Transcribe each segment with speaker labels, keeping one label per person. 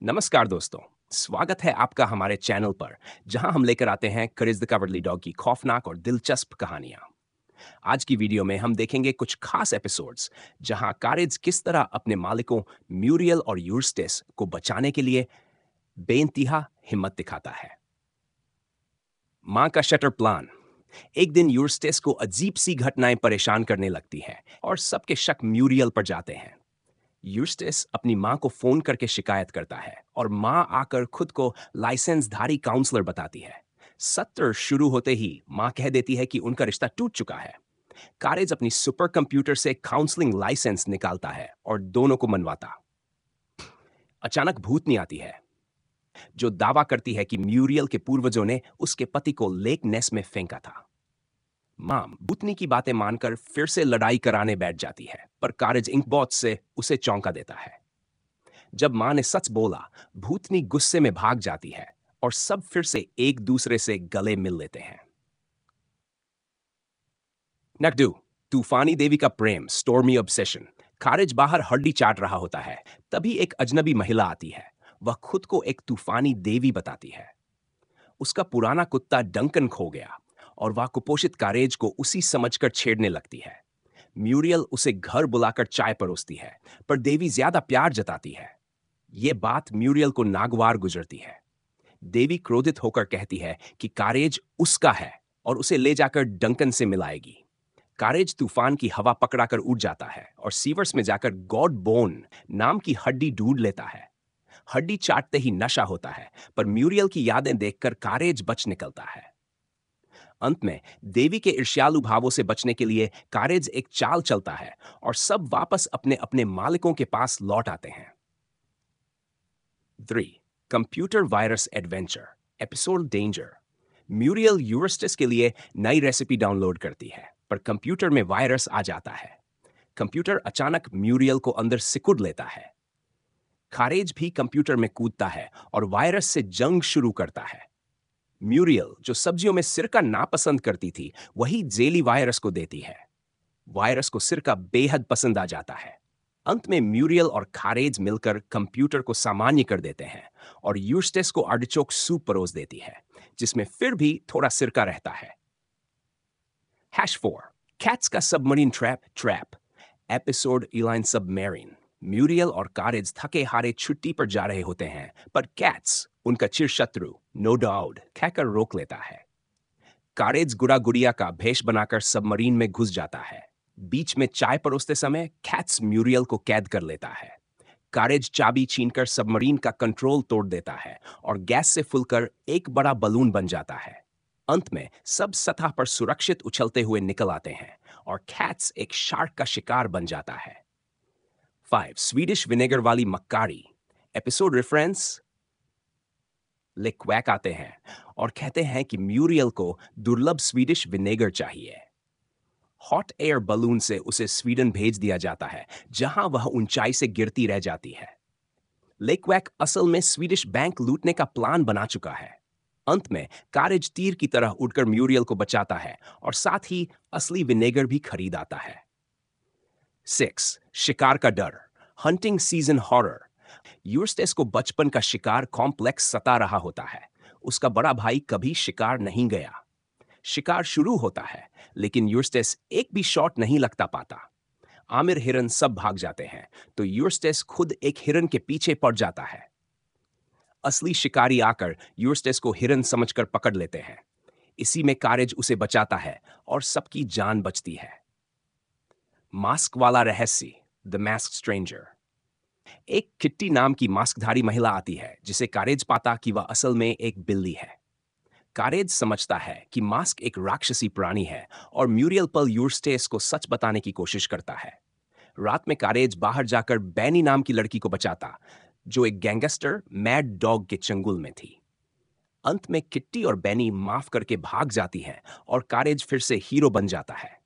Speaker 1: नमस्कार दोस्तों। स्वागत है आपका हमारे चैनल पर जहां हम लेकर आते हैं करेज द कवर्डली डॉग की खौफनाक और दिलचस्प कहानियां। आज की वीडियो में हम देखेंगे कुछ खास एपिसोड्स जहां कारेज किस तरह अपने मालिकों म्यूरियल और यूस्टिस को बचाने के लिए बेइंतहा हिम्मत दिखाता है। मां का शटर प्लान। एक दिन यूस्टिस को अजीब सी घटनाएं परेशान करने लगती है और सबके शक म्यूरियल पर जाते हैं। यूस्टिस अपनी मां को फोन करके शिकायत करता है और मां आकर खुद को लाइसेंसधारी काउंसलर बताती है। सत्र शुरू होते ही मां कह देती है कि उनका रिश्ता टूट चुका है। कारेज अपनी सुपर कंप्यूटर से काउंसलिंग लाइसेंस निकालता है और दोनों को मनवाता। अचानक भूतनी आती है जो दावा करती है कि म्यूरियल के पूर्वजों ने उसके पति को लेक नेस में फेंका था। मां भूतनी की बातें मानकर फिर से लड़ाई कराने बैठ जाती है, पर कारेज इंकबॉट से उसे चौंका देता है। जब मां ने सच बोला, भूतनी गुस्से में भाग जाती है और सब फिर से एक दूसरे से गले मिल लेते हैं। नकदू, तूफानी देवी का प्रेम, स्टॉर्मी ऑब्सेशन। खारिज बाहर हड्डी चाट रहा होता है, तभी एक अजनबी महिला आती है। वह खुद को एक तूफानी देवी बताती है। उसका पुराना कुत्ता डंकन खो गया और वह कुपोषित कारेज को उसी समझकर छेड़ने लगती है। म्यूरियल उसे घर बुलाकर चाय परोसती है, पर देवी ज्यादा प्यार जताती है। ये बात म्यूरियल को नागवार गुजरती है। देवी क्रोधित होकर कहती है कि कारेज उसका है और उसे ले जाकर डंकन से मिलाएगी। कारेज तूफान की हवा पकड़ाकर उड़ जाता है और सीवर्स में जाकर गॉड बोन नाम की हड्डी ढूंढ लेता है। हड्डी चाटते ही नशा होता है, पर म्यूरियल की यादें देखकर कारेज बच निकलता है। अंत में देवी के ईर्ष्यालु भावों से बचने के लिए कारेज एक चाल चलता है और सब वापस अपने अपने मालिकों के पास लौट आते हैं। 3. Computer virus adventure episode danger. Muriel Eustace के लिए नई रेसिपी डाउनलोड करती है, पर कंप्यूटर में वायरस आ जाता है। कंप्यूटर अचानक म्यूरियल को अंदर सिकुड़ लेता है। खारेज भी कंप्यूटर में कूदता है और वायरस से जंग शुरू करता है। म्यूरियल, जो सब्जियों में सिरका नापसंद करती थी, वही जेली वायरस को देती है। वायरस को सिरका बेहद पसंद आ जाता है। अंत में म्यूरियल और खारेज मिलकर कंप्यूटर को सामान्य कर देते हैं और यूस्टिस को आर्टिचोक सूप परोस देती है, जिसमें फिर भी थोड़ा सिरका रहता है। #4 कैट्स का submarine trap trap episode align submarine. Muriel और कारेज थके हारे छुट्टी पर जा रहे होते हैं, पर कैट्स, उनका चिरशत्रु नो डाउट, कहकर रोक लेता है। कारेज गुड़ा गुड़िया का भेष बनाकर सबमरीन में घुस जाता है। बीच में चाय परोसते समय कैट्स म्यूरियल को कैद कर लेता है। कारेज चाबी छीनकर सबमरीन का कंट्रोल तोड़ देता है और गैस से फुलकर एक बड़ा बलून बन जाता है। अंत में सब सतह पर सुरक्षित उछलते हुए निकल आते हैं और कैट्स एक शार्क का शिकार बन जाता है। 5. स्वीडिश विनेगर वाली मक्कारी एपिसोड रेफरेंस। लिक्वैक आते हैं और कहते हैं कि म्यूरियल को दुर्लभ स्वीडिश विनेगर चाहिए। हॉट एयर बलून से उसे स्वीडन भेज दिया जाता है, जहां वह ऊंचाई से गिरती रह जाती है। लेकवैक असल में स्वीडिश बैंक लूटने का प्लान बना चुका है। अंत में कारेज तीर की तरह उड़कर म्यूरियल को बचाता है और साथ ही असली विनेगर भी खरीद आता है। 6. शिकार का डर हंटिंग सीजन हॉरर। यूस्टिस को बचपन का शिकार कॉम्प्लेक्स सता रहा होता है। उसका बड़ा भाई कभी शिकार नहीं गया। शिकार शुरू होता है, लेकिन यूस्टिस एक भी शॉट नहीं लगता पाता। आमिर हिरन सब भाग जाते हैं, तो यूस्टिस खुद एक हिरन के पीछे पड़ जाता है। असली शिकारी आकर यूस्टिस को हिरन समझकर पकड़ लेते हैं। इसी में कारेज उसे बचाता है और सबकी जान बचती है। मास्क वाला रहस्य द मास्क स्ट्रेंजर। एक किट्टी नाम की मास्कधारी महिला आती है, जिसे कारेज पाता कि वह असल में एक बिल्ली है। कारेज समझता है कि मास्क एक राक्षसी प्राणी है और म्यूरियल पल यूस्टिस को सच बताने की कोशिश करता है। रात में कारेज बाहर जाकर बैनी नाम की लड़की को बचाता, जो एक गैंगस्टर मैड डॉग के चंगुल में थी। अंत में किट्टी और बैनी माफ करके भाग जाती हैं और कारेज फिर से हीरो बन जाता है।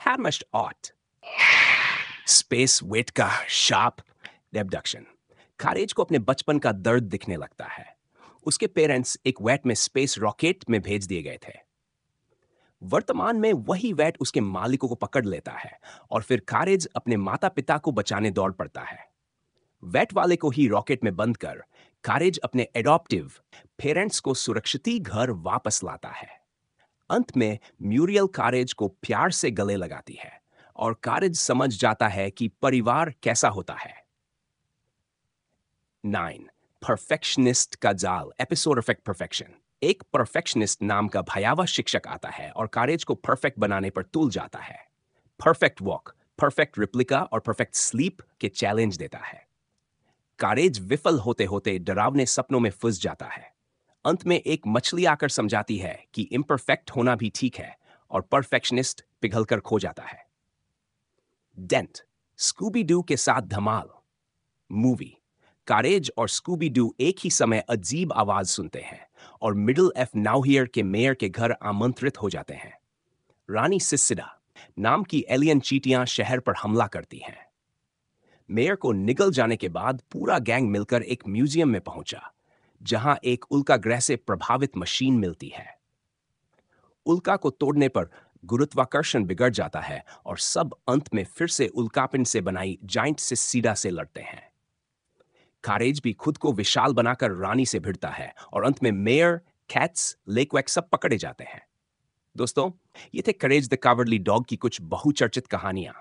Speaker 1: हैमस्ट ऑट स्पेस वेट का शार्प एब्डक्शन। कारेज को अपने बचपन का दर्द दिखने लगता है। उसके पेरेंट्स एक वैट में स्पेस रॉकेट में भेज दिए गए थे। वर्तमान में वही वैट उसके मालिकों को पकड़ लेता है और फिर कारेज अपने माता पिता को बचाने दौड़ पड़ता है। वेट वाले को ही रॉकेट में बंद कर कारेज अपने एडॉप्टिव पेरेंट्स को सुरक्षित घर वापस लाता है। अंत में म्यूरियल कारेज को प्यार से गले लगाती है और कारेज समझ जाता है कि परिवार कैसा होता है। 9 परफेक्शनिस्ट का जाल, एपिसोड इफेक्ट परफेक्शन। एक परफेक्शनिस्ट नाम का भयावह शिक्षक आता है और कारेज को परफेक्ट बनाने पर तुल जाता है। परफेक्ट वॉक, परफेक्ट रिप्लिका और परफेक्ट स्लीप के चैलेंज देता है। कारेज विफल होते होते डरावने सपनों में फंस जाता है। अंत में एक मछली आकर समझाती है कि इम्परफेक्ट होना भी ठीक है और परफेक्शनिस्ट पिघलकर खो जाता है। डेंट, स्कूबी डू के साथ धमाल। मूवी। कारेज और स्कूबी डू एक ही समय अजीब आवाज सुनते हैं और मिडिल एफ नाउहियर के मेयर के घर आमंत्रित हो जाते हैं। रानी सिसिडा नाम की एलियन चींटियां शहर पर हमला करती हैं। मेयर को निगल जाने के बाद पूरा गैंग मिलकर एक म्यूजियम में पहुंचा, जहां एक उल्का ग्रह से प्रभावित मशीन मिलती है। उल्का को तोड़ने पर गुरुत्वाकर्षण बिगड़ जाता है और सब अंत में फिर से उल्कापिंड से बनाई जाइंट सिसिडा से लड़ते हैं। कारेज भी खुद को विशाल बनाकर रानी से भिड़ता है और अंत में मेयर, कैट्स, लेकवैक सब पकड़े जाते हैं। दोस्तों, ये थे करेज द कावर्डली डॉग की कुछ बहुचर्चित कहानियां,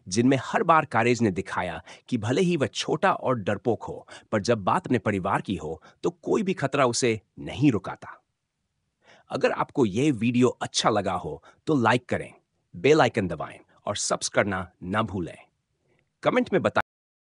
Speaker 1: जिनमें हर बार कारेज ने दिखाया कि भले ही वह छोटा और डरपोक हो, पर जब बात अपने परिवार की हो तो कोई भी खतरा उसे नहीं रुकाता। अगर आपको यह वीडियो अच्छा लगा हो तो लाइक करें, बेल आइकन दबाएं और सब्सक्राइब करना ना भूलें। कमेंट में बताएं